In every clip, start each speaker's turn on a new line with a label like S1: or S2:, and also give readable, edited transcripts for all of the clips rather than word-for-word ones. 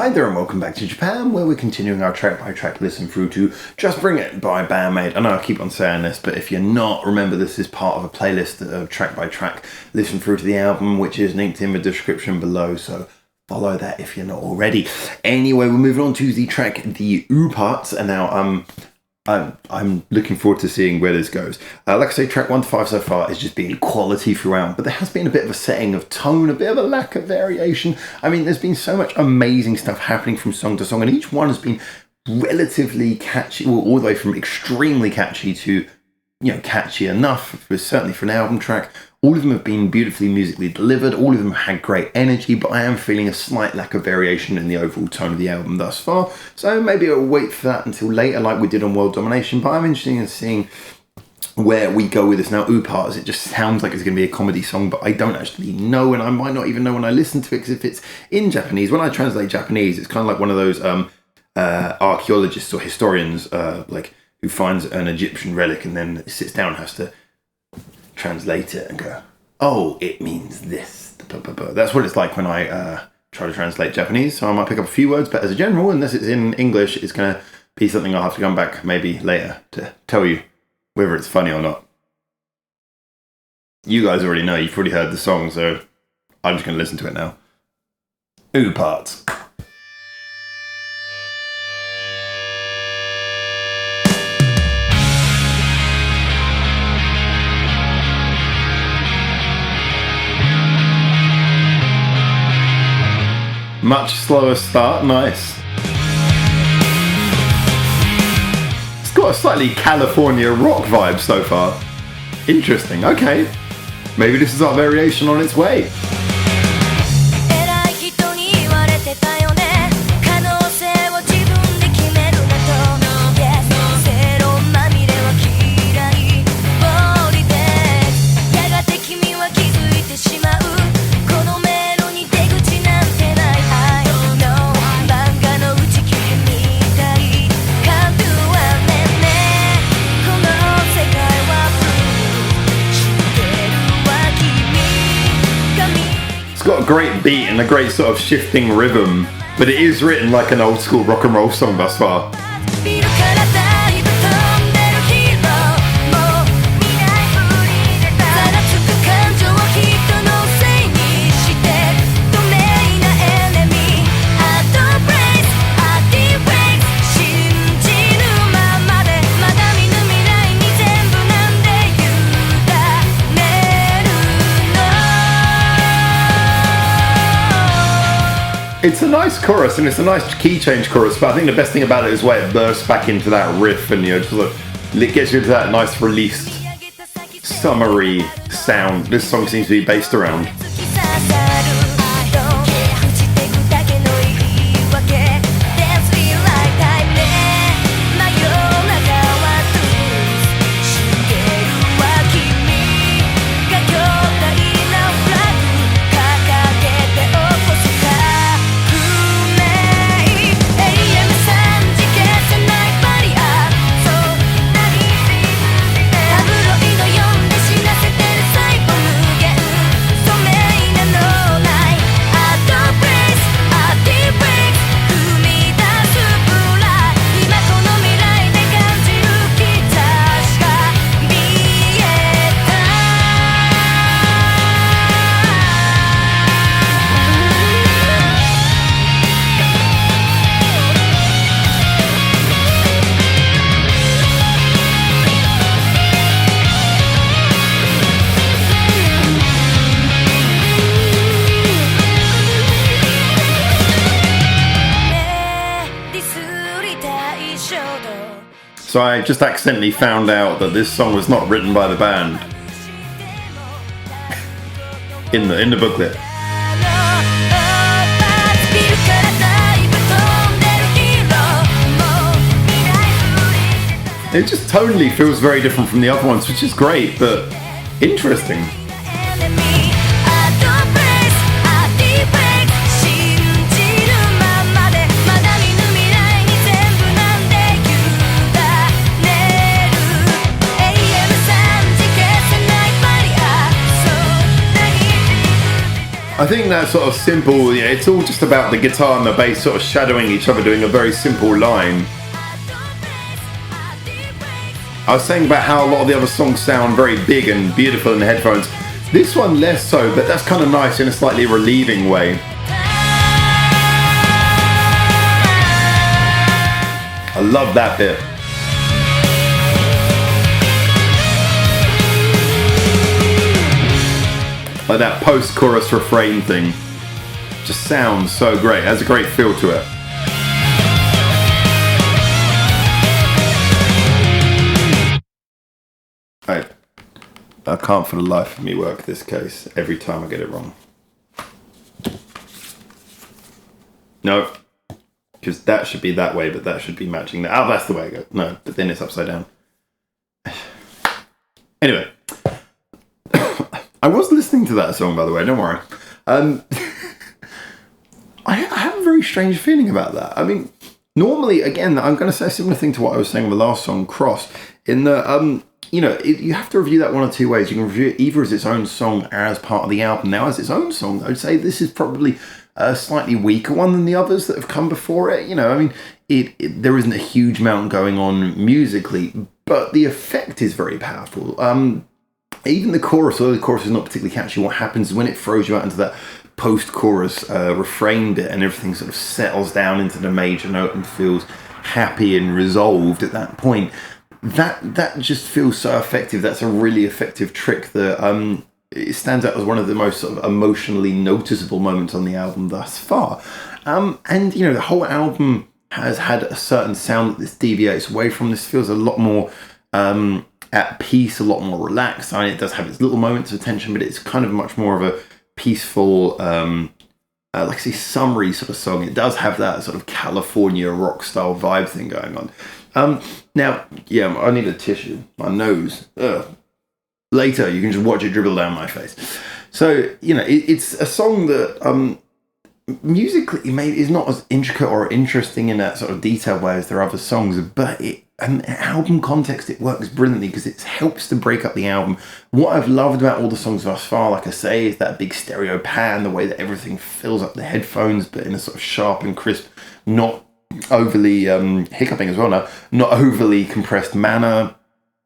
S1: Hi there and welcome back to Japan, where we're continuing our track-by-track listen through to Just Bring It by BAND-MAID. I know I keep on saying this, but if you're not, remember this is part of a playlist of track-by-track listen through to the album, which is linked in the description below, so follow that if you're not already. Anyway, we're moving on to the track, the OOParts, and now I'm looking forward to seeing where this goes. Like I say, track 1 to 5 so far has just been quality throughout, but there has been a bit of a setting of tone, a bit of a lack of variation. I mean, there's been so much amazing stuff happening from song to song, and each one has been relatively catchy, well, all the way from extremely catchy to, you know, catchy enough, but certainly for an album track. All of them have been beautifully musically delivered, all of them had great energy, but I am feeling a slight lack of variation in the overall tone of the album thus far, so maybe I'll wait for that until later like we did on World Domination, but I'm interested in seeing where we go with this. Now, OOParts, it just sounds like it's going to be a comedy song, but I don't actually know, and I might not even know when I listen to it, because if it's in Japanese, when I translate Japanese, it's kind of like one of those archaeologists or historians, like who finds an Egyptian relic and then sits down and has to translate it and go, oh, it means this. That's what it's like when I try to translate Japanese, so I might pick up a few words, but as a general, unless it's in English, it's going to be something I'll have to come back maybe later to tell you whether it's funny or not. You guys already know, you've already heard the song, so I'm just going to listen to it now. OOParts. Much slower start, nice. It's got a slightly California rock vibe so far. Interesting, okay. Maybe this is our variation on its way. Got a great beat and a great sort of shifting rhythm, but it is written like an old school rock and roll song thus far. It's a nice chorus and it's a nice key change chorus, but I think the best thing about it is where it bursts back into that riff and, you know, sort of, it gets you into that nice released, summery sound this song seems to be based around. So I just accidentally found out that this song was not written by the band in the booklet. It just totally feels very different from the other ones, which is great, but interesting. I think that sort of simple, yeah, it's all just about the guitar and the bass sort of shadowing each other, doing a very simple line. I was saying about how a lot of the other songs sound very big and beautiful in the headphones. This one less so, but that's kind of nice in a slightly relieving way. I love that bit. Like that post-chorus refrain thing. Just sounds so great. It has a great feel to it. I can't for the life of me work this case. Every time I get it wrong. No. Because that should be that way, but that should be matching that. Oh, that's the way I go. No, but then it's upside down. Anyway. I was listening to that song, by the way, don't worry. I have a very strange feeling about that. I mean, normally, again, I'm going to say a similar thing to what I was saying with the last song, Cross, in the, you know, you have to review that one of two ways. You can review it either as its own song or as part of the album. Now, as its own song, I would say this is probably a slightly weaker one than the others that have come before it. You know, I mean, there isn't a huge amount going on musically, but the effect is very powerful. Even the chorus, although the chorus is not particularly catchy, what happens is when it throws you out into that post-chorus refrain bit and everything sort of settles down into the major note and feels happy and resolved at that point, that just feels so effective. That's a really effective trick that it stands out as one of the most sort of emotionally noticeable moments on the album thus far. And, you know, the whole album has had a certain sound that this deviates away from. This feels a lot more at peace, a lot more relaxed. I mean, it does have its little moments of tension, but it's kind of much more of a peaceful, like I say, summery sort of song. It does have that sort of California rock style vibe thing going on. Now, yeah, I need a tissue. My nose. Ugh. Later, you can just watch it dribble down my face. So, you know, it's a song that musically maybe is not as intricate or interesting in that sort of detailed way as their other songs, but in album context, it works brilliantly because it helps to break up the album. What I've loved about all the songs thus far, like I say, is that big stereo pan, the way that everything fills up the headphones, but in a sort of sharp and crisp, not overly hiccuping as well now, not overly compressed manner.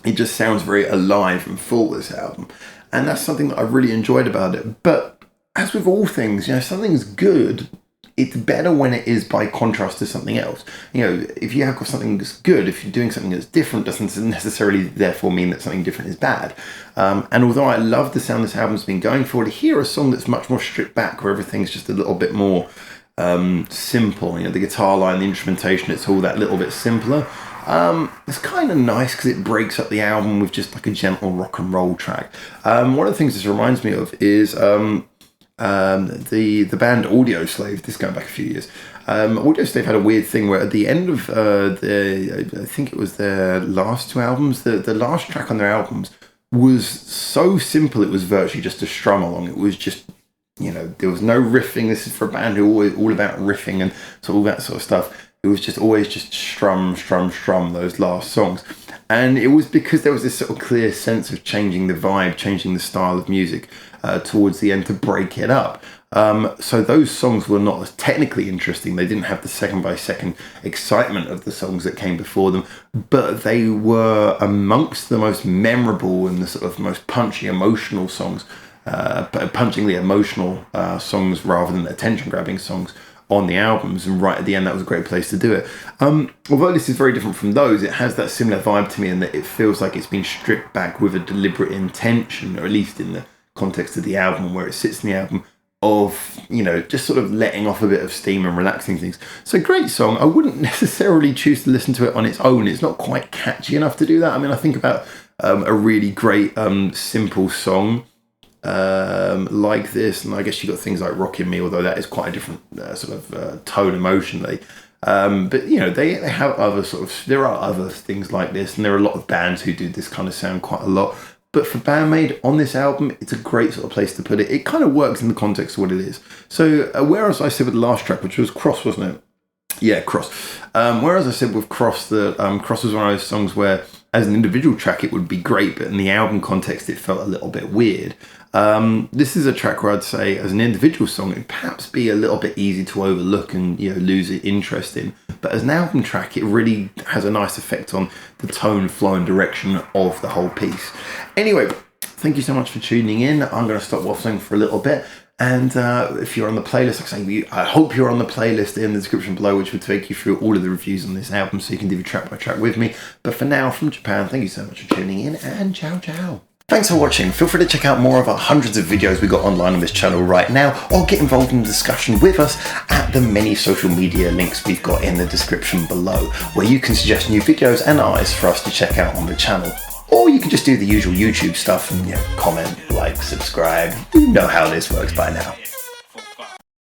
S1: It just sounds very alive and full, this album. And that's something that I've really enjoyed about it. But as with all things, you know, something's good, it's better when it is by contrast to something else. You know, if you have got something that's good, if you're doing something that's different, doesn't necessarily therefore mean that something different is bad. And although I love the sound this album's been going for, to hear a song that's much more stripped back, where everything's just a little bit more simple, you know, the guitar line, the instrumentation, it's all that little bit simpler. It's kind of nice because it breaks up the album with just like a gentle rock and roll track. One of the things this reminds me of is the band Audio Slave. This going back a few years. Audio Slave had a weird thing where at the end of I think it was their last two albums, the last track on their albums was so simple it was virtually just a strum along. It was just, you know, there was no riffing. This is for a band who are all about riffing and all that sort of stuff. It was just always just strum, those last songs. And it was because there was this sort of clear sense of changing the vibe, changing the style of music towards the end to break it up. So those songs were not as technically interesting. They didn't have the second by second excitement of the songs that came before them, but they were amongst the most memorable and the sort of most punchy, emotional songs, punchingly emotional songs rather than attention-grabbing songs on the albums. And right at the end, that was a great place to do it. Although this is very different from those, it has that similar vibe to me in that it feels like it's been stripped back with a deliberate intention, or at least in the context of the album, where it sits in the album, of, you know, just sort of letting off a bit of steam and relaxing things. So great song. I wouldn't necessarily choose to listen to it on its own. It's not quite catchy enough to do that. I mean, I think about a really great simple song like this, and I guess you got things like Rockin' Me, although that is quite a different sort of tone emotionally. But, you know, they have other there are other things like this, and there are a lot of bands who do this kind of sound quite a lot. But for BAND-MAID on this album, it's a great sort of place to put it. It kind of works in the context of what it is. So whereas I said with the last track, which was Cross, wasn't it? Yeah, Cross. Whereas I said with Cross that Cross was one of those songs where, as an individual track, it would be great, but in the album context, it felt a little bit weird. This is a track where I'd say as an individual song it'd perhaps be a little bit easy to overlook and lose interest in, but as an album track it really has a nice effect on the tone, flow and direction of the whole piece. Anyway, thank you so much for tuning in. I'm going to stop waffling for a little bit. And if you're on the playlist, I hope you're on the playlist in the description below, which will take you through all of the reviews on this album so you can do track by track with me. But for now, from Japan, thank you so much for tuning in, and ciao ciao. Thanks for watching. Feel free to check out more of our hundreds of videos we got online on this channel right now, or get involved in the discussion with us at the many social media links we've got in the description below, where you can suggest new videos and artists for us to check out on the channel. Or you can just do the usual YouTube stuff and comment, like, subscribe. You know how this works by now.